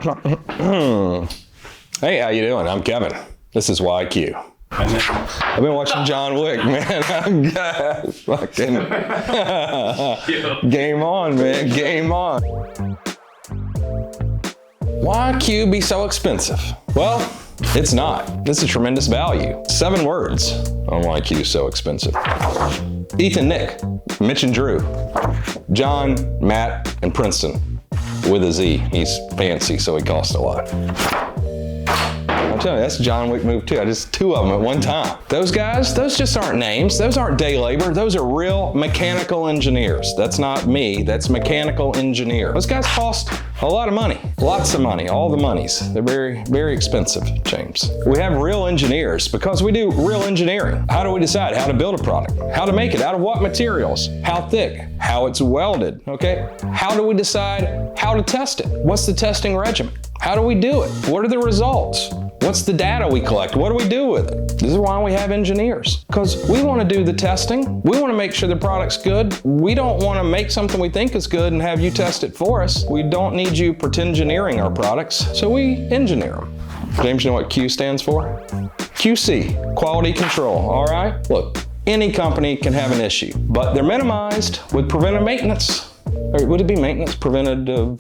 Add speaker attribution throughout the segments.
Speaker 1: Hey, how you doing? I'm Kevin. This is YQ. I've been watching John Wick, man. I'm fucking game on, man. Game on. Why Q be so expensive? Well, it's not. It's a tremendous value. 7 words on why Q is so expensive. Ethan, Nick, Mitch and Drew, John, Matt, and Princeton with a Z. He's fancy, so he costs a lot. I'm telling you, that's a John Wick move too. I just 2 of them at one time. Those guys, those just aren't names. Those aren't day labor. Those are real mechanical engineers. That's not me. That's mechanical engineer. Those guys cost a lot of money. Lots of money. All the monies. They're very, very expensive, James. We have real engineers because we do real engineering. How do we decide how to build a product? How to make it? Out of what materials? How thick? How it's welded? Okay? How do we decide how to test it? What's the testing regimen? How do we do it? What are the results? What's the data we collect? What do we do with it? This is why we have engineers. Because we want to do the testing. We want to make sure the product's good. We don't want to make something we think is good and have you test it for us. We don't need you pretend-engineering our products, so we engineer them. James, you know what Q stands for? QC, quality control, all right? Look, any company can have an issue, but they're minimized with preventive maintenance. Or would it be maintenance? Preventative?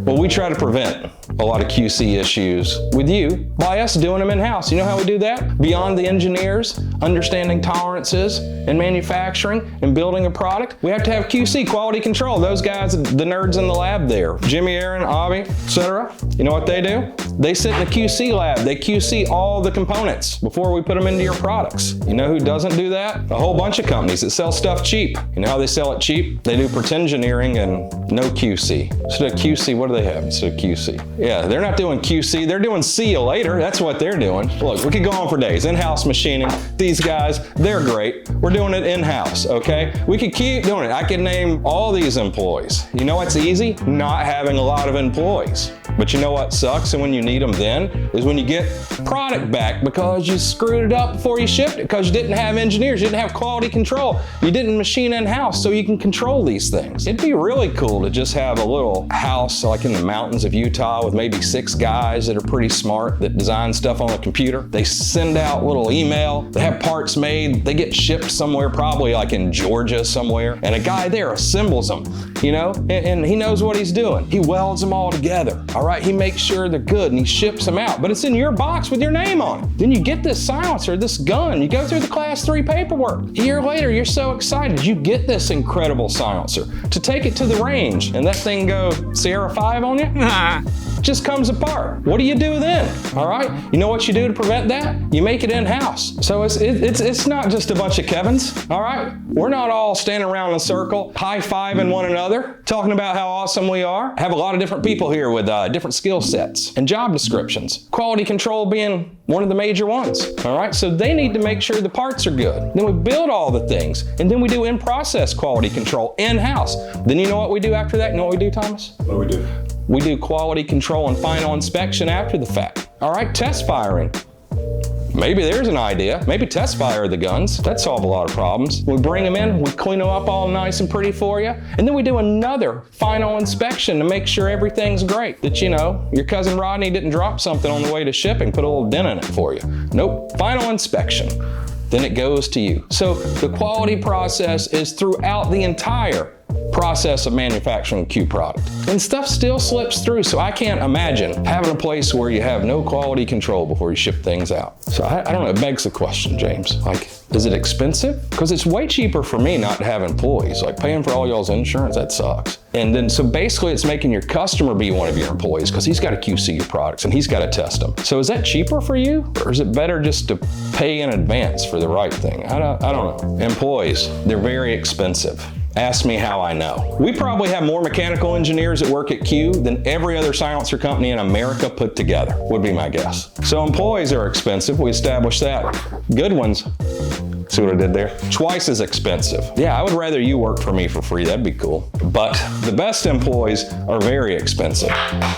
Speaker 1: Well, we try to prevent a lot of QC issues with you by us doing them in-house. You know how we do that? Beyond the engineers, understanding tolerances and manufacturing and building a product, we have to have QC, quality control. Those guys, the nerds in the lab there, Jimmy, Aaron, Avi, etc. You know what they do? They sit in the QC lab. They QC all the components before we put them into your products. You know who doesn't do that? A whole bunch of companies that sell stuff cheap. You know how they sell it cheap? They do pretend engineering and no QC. Instead of QC, what do they have instead of QC? Yeah, they're not doing QC, they're doing see you later. That's what they're doing. Look, we could go on for days. In-house machining, these guys, they're great. We're doing it in-house, okay? We could keep doing it. I could name all these employees. You know what's easy? Not having a lot of employees. But you know what sucks and when you need them then is when you get product back because you screwed it up before you shipped it because you didn't have engineers, you didn't have quality control, you didn't machine in-house so you can control these things. It'd be really cool to just have a little house like in the mountains of Utah with maybe 6 guys that are pretty smart that design stuff on the computer. They send out little email, they have parts made, they get shipped somewhere, probably like in Georgia somewhere, and a guy there assembles them, you know, and he knows what he's doing. He welds them all together, all right? He makes sure they're good and he ships them out, but it's in your box with your name on it. Then you get this silencer, this gun, you go through the class 3 paperwork. A year later, you're so excited, you get this incredible silencer to take it to the range and that thing go Sierra 5 on you? Just comes apart. What do you do then? All right? You know what you do to prevent that? You make it in-house. So it's not just a bunch of Kevins, all right? We're not all standing around in a circle, high-fiving one another, talking about how awesome we are. I have a lot of different people here with different skill sets and job descriptions. Quality control being one of the major ones, all right? So they need to make sure the parts are good. Then we build all the things, and then we do in-process quality control in-house. Then you know what we do after that? You know what we do, Thomas?
Speaker 2: What do we do?
Speaker 1: We do quality control and final inspection after the fact. All right, test firing. Maybe there's an idea. Maybe test fire the guns. That'd solve a lot of problems. We bring them in, we clean them up all nice and pretty for you, and then we do another final inspection to make sure everything's great. That, you know, your cousin Rodney didn't drop something on the way to shipping, put a little dent in it for you. Nope, final inspection. Then it goes to you. So the quality process is throughout the entire process of manufacturing a Q product. And stuff still slips through, so I can't imagine having a place where you have no quality control before you ship things out. So I don't know, it begs the question, James. Like, is it expensive? Because it's way cheaper for me not to have employees. Like paying for all y'all's insurance, that sucks. And then, so basically it's making your customer be one of your employees because he's got to QC your products and he's got to test them. So is that cheaper for you? Or is it better just to pay in advance for the right thing? I don't know. Employees, they're very expensive. Ask me how I know. We probably have more mechanical engineers that work at Q than every other silencer company in America put together, would be my guess. So employees are expensive, we established that. Good ones, See what I did there? Twice as expensive. Yeah, I would rather you work for me for free. That'd be cool. But the best employees are very expensive.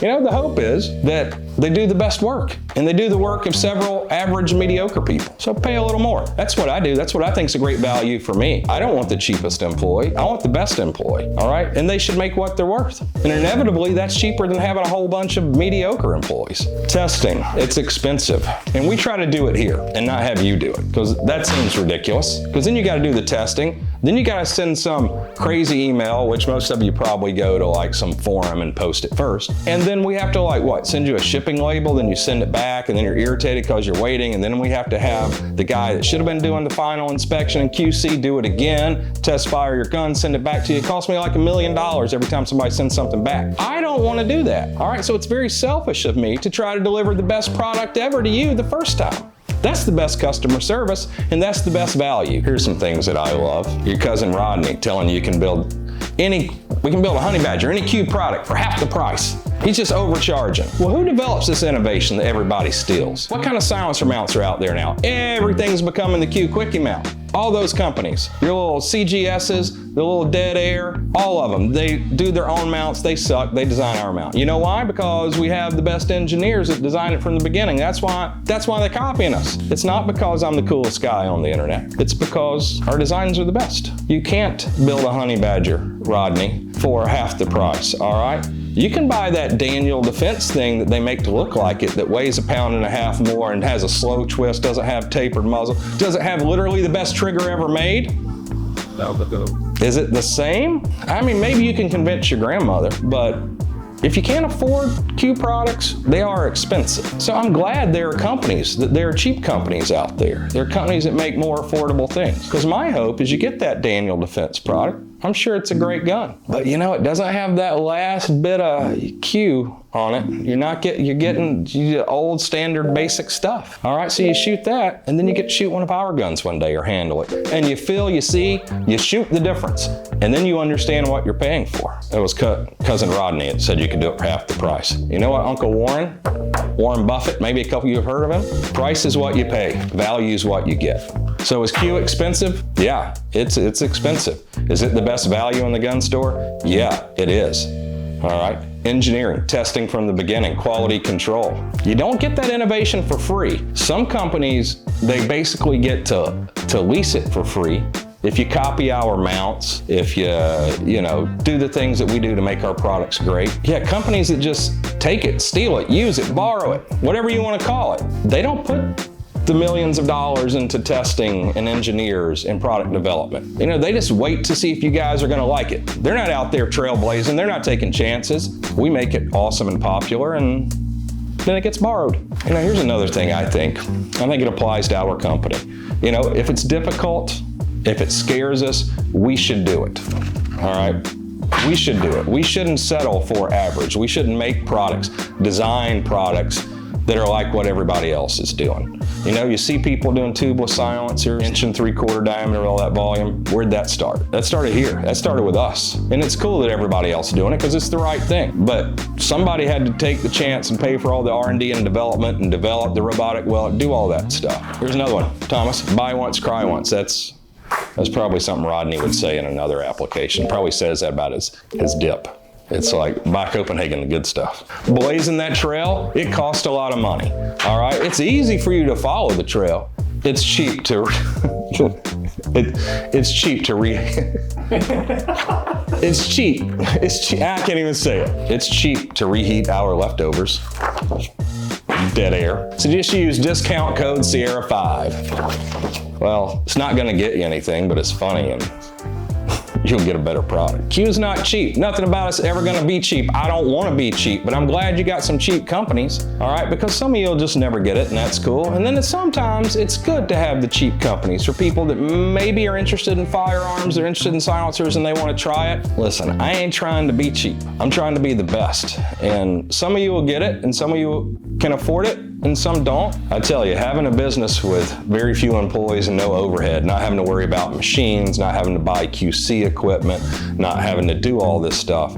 Speaker 1: You know, the hope is that they do the best work, and they do the work of several average mediocre people. So pay a little more. That's what I do. That's what I think is a great value for me. I don't want the cheapest employee. I want the best employee, all right? And they should make what they're worth. And inevitably, that's cheaper than having a whole bunch of mediocre employees. Testing, it's expensive. And we try to do it here and not have you do it, because that seems ridiculous. Because then you got to do the testing. Then you got to send some crazy email, which most of you probably go to like some forum and post it first. And then we have to like what? Send you a shipping label, then you send it back, and then you're irritated because you're waiting. And then we have to have the guy that should have been doing the final inspection and QC do it again, test fire your gun, send it back to you. It costs me like $1 million every time somebody sends something back. I don't want to do that. All right, so it's very selfish of me to try to deliver the best product ever to you the first time. That's the best customer service, and that's the best value. Here's some things that I love. Your cousin Rodney telling you we can build a honey badger, any Q product for half the price. He's just overcharging. Well, who develops this innovation that everybody steals? What kind of silencer mounts are out there now? Everything's becoming the Q Quickie mount. All those companies, your little CGSs, the little dead air, all of them, they do their own mounts, they suck, they design our mount. You know why? Because we have the best engineers that designed it from the beginning. That's why they're copying us. It's not because I'm the coolest guy on the internet. It's because our designs are the best. You can't build a honey badger, Rodney, for half the price, all right? You can buy that Daniel Defense thing that they make to look like it, that weighs 1.5 pounds more and has a slow twist, doesn't have tapered muzzle, doesn't have literally the best trigger ever made. Is it the same? I mean, maybe you can convince your grandmother, but if you can't afford Q products, they are expensive. So I'm glad there are companies, that there are cheap companies out there. There are companies that make more affordable things. Because my hope is you get that Daniel Defense product. I'm sure it's a great gun, but you know, it doesn't have that last bit of Q on it. You're getting the old standard basic stuff. All right, so you shoot that, and then you get to shoot one of our guns one day or handle it. And you feel, you see, you shoot the difference, and then you understand what you're paying for. It was cousin Rodney that said you could do it for half the price. You know what, Uncle Warren Buffett, maybe a couple of you have heard of him? Price is what you pay, value is what you get. So is Q expensive? Yeah, it's expensive. Is it the best value in the gun store? Yeah, it is. All right. Engineering, testing from the beginning, quality control. You don't get that innovation for free. Some companies, they basically get to lease it for free. If you copy our mounts, if you do the things that we do to make our products great. Yeah, companies that just take it, steal it, use it, borrow it, whatever you want to call it. They don't put the millions of dollars into testing and engineers and product development. You know, they just wait to see if you guys are going to like it. They're not out there trailblazing. They're not taking chances. We make it awesome and popular, and then it gets borrowed. You know, here's another thing I think it applies to our company. You know, if it's difficult, if it scares us, we should do it. All right? We should do it. We shouldn't settle for average. We shouldn't make products, design products that are like what everybody else is doing. You know, you see people doing tubeless silencers, 1 3/4 diameter, all that volume. Where'd that start? That started here. That started with us. And it's cool that everybody else is doing it because it's the right thing. But somebody had to take the chance and pay for all the R&D and development and develop the robotic weld, do all that stuff. Here's another one. Thomas, buy once, cry once. That's probably something Rodney would say in another application. Probably says that about his dip. It's like, buy Copenhagen, the good stuff. Blazing that trail, it costs a lot of money, all right? It's easy for you to follow the trail. It's cheap to, it's cheap, I can't even say it. It's cheap to reheat our leftovers. Dead air. So just use discount code Sierra 5. Well, it's not gonna get you anything, but it's funny and you'll get a better product. Q's not cheap. Nothing about us ever gonna be cheap. I don't wanna be cheap, but I'm glad you got some cheap companies, all right? Because some of you'll just never get it, and that's cool. And then sometimes it's good to have the cheap companies for people that maybe are interested in firearms, they're interested in silencers, and they wanna try it. Listen, I ain't trying to be cheap. I'm trying to be the best. And some of you will get it, and some of you can afford it, and some don't. I tell you, having a business with very few employees and no overhead, not having to worry about machines, not having to buy QC equipment, not having to do all this stuff,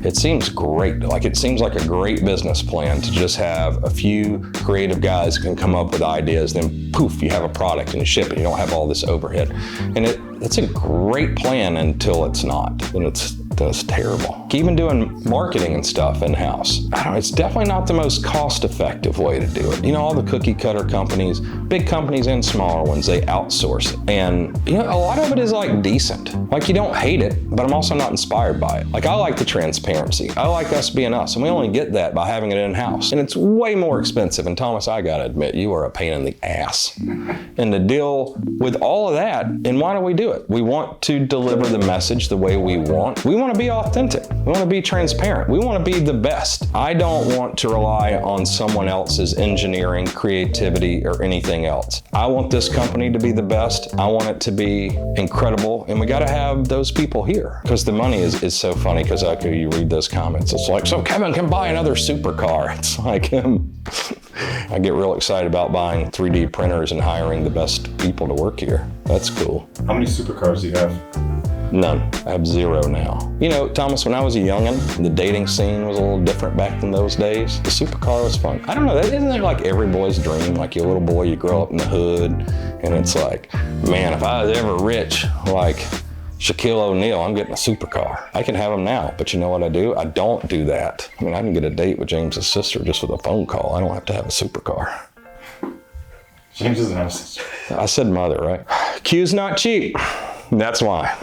Speaker 1: It seems great. Like, it seems like a great business plan to just have a few creative guys who can come up with ideas, then poof, you have a product and you ship it. You don't have all this overhead. And it's a great plan until it's not. Then it's terrible. Even doing marketing and stuff in-house, I don't know, it's definitely not the most cost-effective way to do it. You know, all the cookie cutter companies, big companies and smaller ones, they outsource it. And, you know, a lot of it is like decent. Like, you don't hate it, but I'm also not inspired by it. Like, I like the transparency. I like us being us, and we only get that by having it in-house. And it's way more expensive. And Thomas, I gotta admit, you are a pain in the ass. And to deal with all of that, and why do we do it? We want to deliver the message the way we want. We want to be authentic. We want to be transparent. We want to be the best. I don't want to rely on someone else's engineering, creativity, or anything else. I want this company to be the best. I want it to be incredible. And we got to have those people here, because the money is so funny, because after you read those comments, it's like, so Kevin can buy another supercar. It's like, I get real excited about buying 3D printers and hiring the best people to work here. That's cool.
Speaker 2: How many supercars do you have?
Speaker 1: None. I have 0 now. You know, Thomas, when I was a youngin', the dating scene was a little different back in those days. The supercar was fun. I don't know, isn't that like every boy's dream? Like, you're a little boy, you grow up in the hood, and it's like, man, if I was ever rich, like Shaquille O'Neal, I'm getting a supercar. I can have them now, but you know what I do? I don't do that. I mean, I can get a date with James's sister just with a phone call. I don't have to have a supercar.
Speaker 2: James doesn't have a sister.
Speaker 1: I said mother, right? Q's not cheap. That's why.